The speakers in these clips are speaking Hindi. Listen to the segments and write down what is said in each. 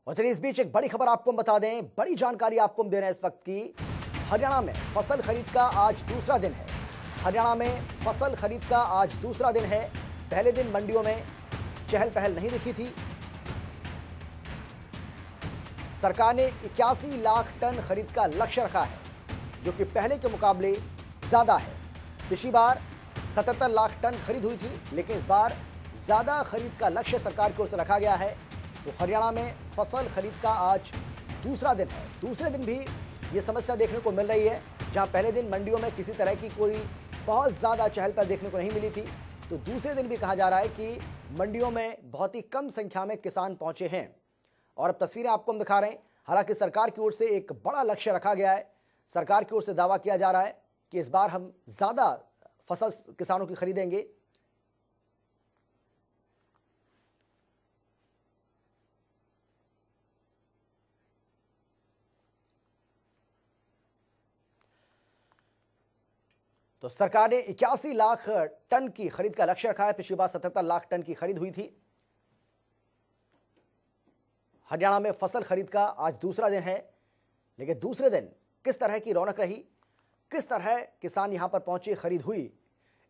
और चलिए इस बीच एक बड़ी खबर आपको हम बता दें, बड़ी जानकारी आपको हम दे रहे हैं इस वक्त की। हरियाणा में फसल खरीद का आज दूसरा दिन है। हरियाणा में फसल खरीद का आज दूसरा दिन है। पहले दिन मंडियों में चहल पहल नहीं दिखी थी। सरकार ने 81 लाख टन खरीद का लक्ष्य रखा है, जो कि पहले के मुकाबले ज्यादा है। पिछली बार 77 लाख टन खरीद हुई थी, लेकिन इस बार ज्यादा खरीद का लक्ष्य सरकार की ओर से रखा गया है। तो हरियाणा में फसल खरीद का आज दूसरा दिन है। दूसरे दिन भी ये समस्या देखने को मिल रही है, जहां पहले दिन मंडियों में किसी तरह की कोई बहुत ज्यादा चहल पहल देखने को नहीं मिली थी, तो दूसरे दिन भी कहा जा रहा है कि मंडियों में बहुत ही कम संख्या में किसान पहुंचे हैं। और अब तस्वीरें आपको हम दिखा रहे हैं। हालांकि सरकार की ओर से एक बड़ा लक्ष्य रखा गया है। सरकार की ओर से दावा किया जा रहा है कि इस बार हम ज्यादा फसल किसानों की खरीदेंगे। तो सरकार ने 81 लाख टन की खरीद का लक्ष्य रखा है। पिछली बार 77 लाख टन की खरीद हुई थी। हरियाणा में फसल खरीद का आज दूसरा दिन है, लेकिन दूसरे दिन किस तरह की रौनक रही, किस तरह किसान यहां पर पहुंचे, खरीद हुई,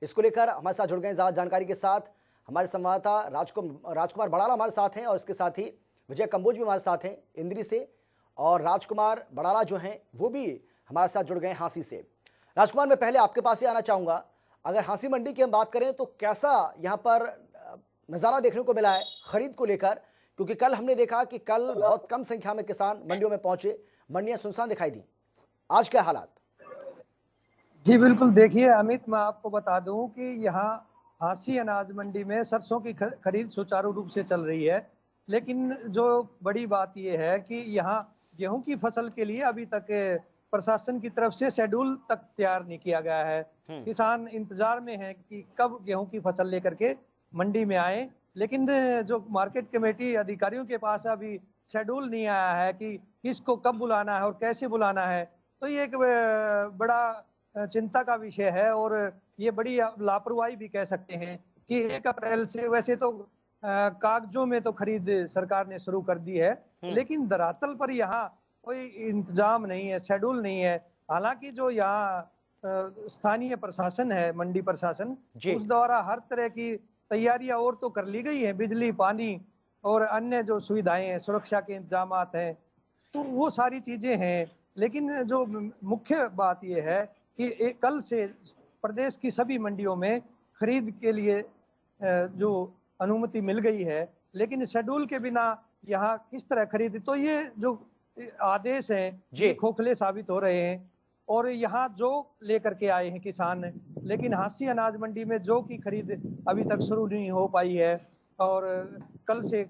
इसको लेकर हमारे साथ जुड़ गए ज्यादा जानकारी के साथ हमारे संवाददाता राजकुमार बड़ाला हमारे साथ हैं, और इसके साथ ही विजय कंबोज भी हमारे साथ हैं इंद्री से, और राजकुमार बड़ाला जो हैं वो भी हमारे साथ जुड़ गए हांसी से। राजकुमार, मैं पहले आपके पास ही आना चाहूंगा। अगर हांसी मंडी की हम बात करें तो कैसा यहां पर नजारा देखने को मिला है खरीद को लेकर, क्योंकि कल हमने देखा कि कल बहुत कम संख्या में किसान मंडियों में पहुंचे, मंडियां सुनसान दिखाई दी। आज क्या हालात? जी बिल्कुल, देखिए अमित, मैं आपको बता दूं कि यहाँ हांसी अनाज मंडी में सरसों की खरीद सुचारू रूप से चल रही है। लेकिन जो बड़ी बात यह है कि यहाँ गेहूं की फसल के लिए अभी तक प्रशासन की तरफ से शेड्यूल तक तैयार नहीं किया गया है। किसान इंतजार में है कि कब गेहूं की फसल लेकर के मंडी में आए, लेकिन जो मार्केट कमेटी अधिकारियों के पास अभी शेड्यूल नहीं आया है कि किसको कब बुलाना है और कैसे बुलाना है। तो ये एक बड़ा चिंता का विषय है, और ये बड़ी लापरवाही भी कह सकते हैं कि 1 अप्रैल से वैसे तो कागजों में तो खरीद सरकार ने शुरू कर दी है, लेकिन धरातल पर यहाँ कोई इंतजाम नहीं है, शेड्यूल नहीं है। हालांकि जो यहाँ स्थानीय प्रशासन है, मंडी प्रशासन, उस द्वारा हर तरह की तैयारियां और तो कर ली गई है, बिजली, पानी और अन्य जो सुविधाएं हैं, सुरक्षा के इंतजाम हैं, तो वो सारी चीजें हैं। लेकिन जो मुख्य बात यह है कि कल से प्रदेश की सभी मंडियों में खरीद के लिए जो अनुमति मिल गई है, लेकिन शेड्यूल के बिना यहाँ किस तरह खरीद, तो ये जो आदेश हैं ये खोखले साबित हो रहे हैं। और यहाँ जो लेकर के आए हैं किसान, लेकिन हांसी अनाज मंडी में जो की खरीद अभी तक शुरू नहीं हो पाई है। और कल से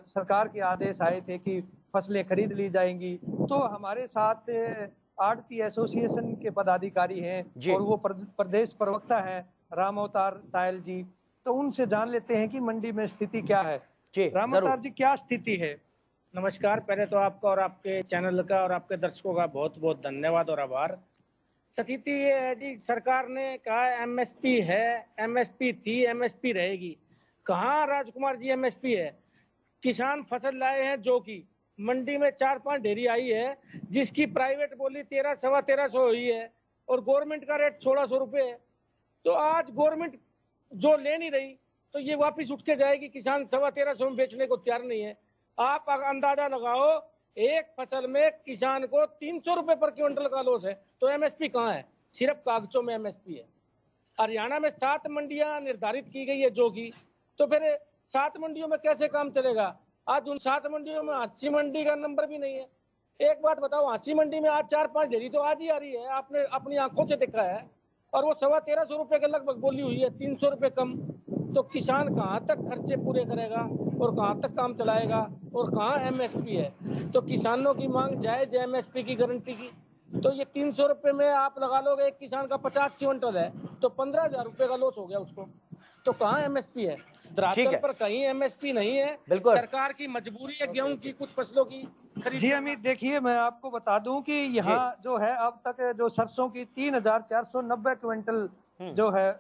सरकार के आदेश आए थे कि फसलें खरीद ली जाएंगी। तो हमारे साथ आड़ती एसोसिएशन के पदाधिकारी हैं और वो प्रदेश प्रवक्ता हैं राम अवतार तायल जी, तो उनसे जान लेते हैं कि मंडी में स्थिति क्या है। राम अवतार जी, क्या स्थिति है? नमस्कार। पहले तो आपका और आपके चैनल का और आपके दर्शकों का बहुत बहुत धन्यवाद और आभार। स्थिति ये है जी, सरकार ने कहा एमएसपी है, एमएसपी थी, एमएसपी रहेगी। कहाँ राजकुमार जी एमएसपी है? किसान फसल लाए हैं जो कि मंडी में 4-5 ढेरी आई है, जिसकी प्राइवेट बोली 1300-1350 हुई है और गवर्नमेंट का रेट 1600 रुपये है। तो आज गवर्नमेंट जो ले नहीं रही तो ये वापिस उठ के जाएगी। किसान 1350 में बेचने को तैयार नहीं है। आप अंदाजा लगाओ, एक फसल में किसान को 300 रुपए पर क्विंटल का लॉस है, तो एमएसपी कहाँ है? सिर्फ कागजों में एमएसपी है। हरियाणा में 7 मंडियां निर्धारित की गई है जो की, तो फिर 7 मंडियों में कैसे काम चलेगा? आज उन 7 मंडियों में हांसी मंडी का नंबर भी नहीं है। एक बात बताओ, हांसी मंडी में आज 4-5 ढेरी तो आज ही आ रही है, आपने अपनी आंखों से देखा है, और वो 1350 रुपए के लगभग बोली हुई है, 300 रुपए कम। तो किसान कहाँ तक खर्चे पूरे करेगा और कहाँ तक काम चलाएगा, और कहाँ एमएसपी है? तो किसानों की मांग जायज है एमएसपी की गारंटी की। तो ये 300 रुपए में आप लगा लोगे, एक किसान का 50 क्विंटल है तो 15,000 रुपए का लॉस हो गया उसको। तो कहाँ एमएसपी है? धरातल पर कहीं एमएसपी नहीं है। सरकार की मजबूरी है गेहूं की कुछ फसलों की खरीद। जी अमित, देखिए मैं आपको बता दूं कि यहाँ जो है अब तक जो सरसों की 3,490 क्विंटल जो है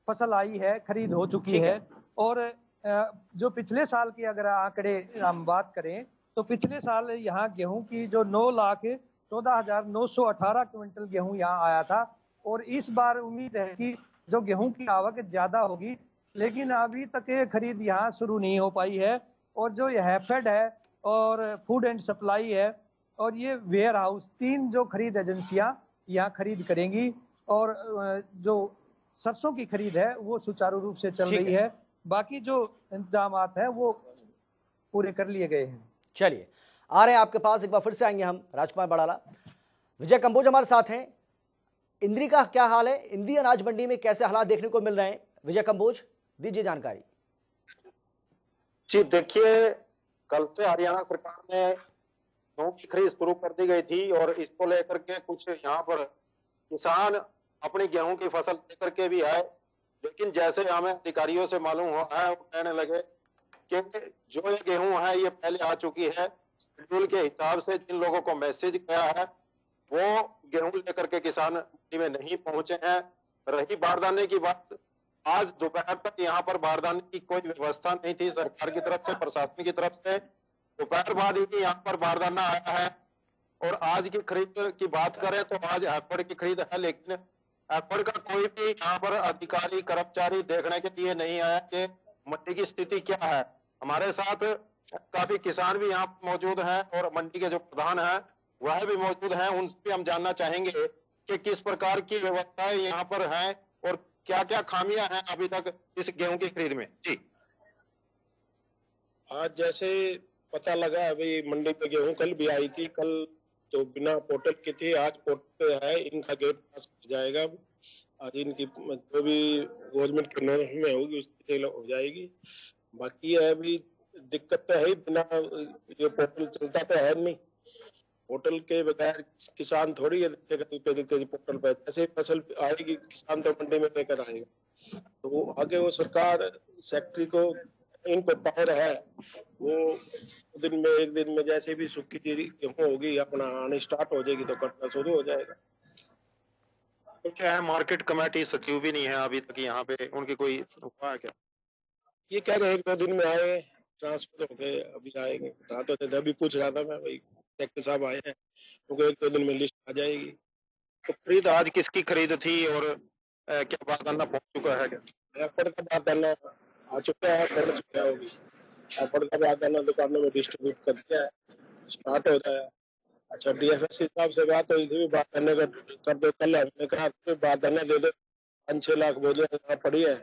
फसल आई है, खरीद हो चुकी है। और जो पिछले साल की अगर आंकड़े हम बात करें तो पिछले साल यहाँ गेहूं की जो 9,14,918 क्विंटल गेहूं यहाँ आया था, और इस बार उम्मीद है कि जो गेहूं की आवक ज्यादा होगी, लेकिन अभी तक ये खरीद यहाँ शुरू नहीं हो पाई है। और जो ये हैफेड है और फूड एंड सप्लाई है और ये वेयर हाउस, 3 जो खरीद एजेंसियां यहाँ खरीद करेंगी, और जो सरसों की खरीद है वो सुचारू रूप से चल रही है। बाकी जो इंतजाम है वो पूरे कर लिए गए हैं। चलिए, आ रहे हैं आपके पास, एक बार फिर से आएंगे हम राजकुमार बड़ाला। विजय कंबोज हमारे साथ हैं। इंद्री का क्या हाल है, इंद्री अनाज मंडी में कैसे हालात देखने को मिल रहे हैं? विजय कंबोज, दीजिए जानकारी। जी देखिए, कल से हरियाणा सरकार ने गेहूं की खरीद शुरू कर दी गई थी, और इसको लेकर के कुछ यहाँ पर किसान अपनी गेहूं की फसल लेकर के भी आए, लेकिन जैसे हमें अधिकारियों से मालूम हुआ है, वो कहने लगे कि जो ये गेहूं है ये पहले आ चुकी है, शेड्यूल के हिसाब से जिन लोगों को मैसेज गया है वो गेहूं लेकर के किसान मंडी में नहीं पहुंचे हैं। रही बारदाने की बात, आज दोपहर तक यहाँ पर बारदाने की कोई व्यवस्था नहीं थी सरकार की तरफ से, प्रशासन की तरफ से। दोपहर बाद ही यहाँ पर बारदाना आया है। और आज की खरीद की बात करें तो आज हैफेड की खरीद है, लेकिन हैफेड का कोई भी यहाँ पर अधिकारी कर्मचारी देखने के लिए नहीं आया कि मंडी की स्थिति क्या है। हमारे साथ काफी किसान भी यहाँ मौजूद हैं और मंडी के जो प्रधान हैं वह भी मौजूद हैं। उनसे हम जानना चाहेंगे कि किस प्रकार की व्यवस्थाएं यहाँ पर हैं और क्या क्या खामियां हैं अभी तक इस गेहूं की खरीद में। जी, आज जैसे पता लगा अभी मंडी में गेहूं कल भी आई थी, कल तो बिना पोर्टल की थी, आज पोर्टल पे है, इनका गेट पास हो जाएगा। आज इनकी जो भी गवर्नमेंट के नॉर्म्स में होगी उसकी हो जाएगी। बाकी है अभी दिक्कत तो है ही, बिना ये पोर्टल चलता तो है नहीं। पोर्टल के बगैर किसान थोड़ी है पोर्टल पे, जैसे फसल आएगी किसान तो मंडी में लेकर आएगा। तो वो आगे वो सरकार सेक्रेटरी को इनको पावर है, वो दिन में एक दिन में जैसे भी सूखी गेहूं होगी अपना आनी स्टार्ट हो जाएगी तो कटना शुरू हो जाएगा। तो क्या है, मार्केट कमेटी सचिव भी नहीं है अभी तक यहाँ पे, उनकी कोई उपाय है क्या? ये कह रहे 1-2 दिन में आए, ट्रांसफर हो गए, अभी आएंगे। बता तो थे, अभी पूछ रहा था मैं, भाई सेक्रेटरी साहब आए हैं, क्योंकि 1-2 दिन में लिस्ट आ जाएगी। तो खरीद आज किसकी खरीद थी और क्या बारदाना पहुंच चुका है क्या? हैफेड का बारदाना आ चुका है, पड़ चुका है, होगी हैफेड का बारदाना दुकानों में डिस्ट्रीब्यूट कर दिया है, स्टार्ट होता है। अच्छा, डीएफएससी साहब से बात हुई थी, बारदाने का कर दो, कल हमने कहा बारदाना दे दो, 5-6 लाख बोझे पड़ी है।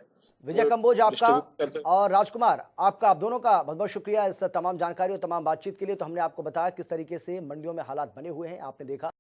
विजय कंबोज आपका और राजकुमार आपका, आप दोनों का बहुत बहुत शुक्रिया इस तमाम जानकारी और तमाम बातचीत के लिए। तो हमने आपको बताया किस तरीके से मंडियों में हालात बने हुए हैं, आपने देखा।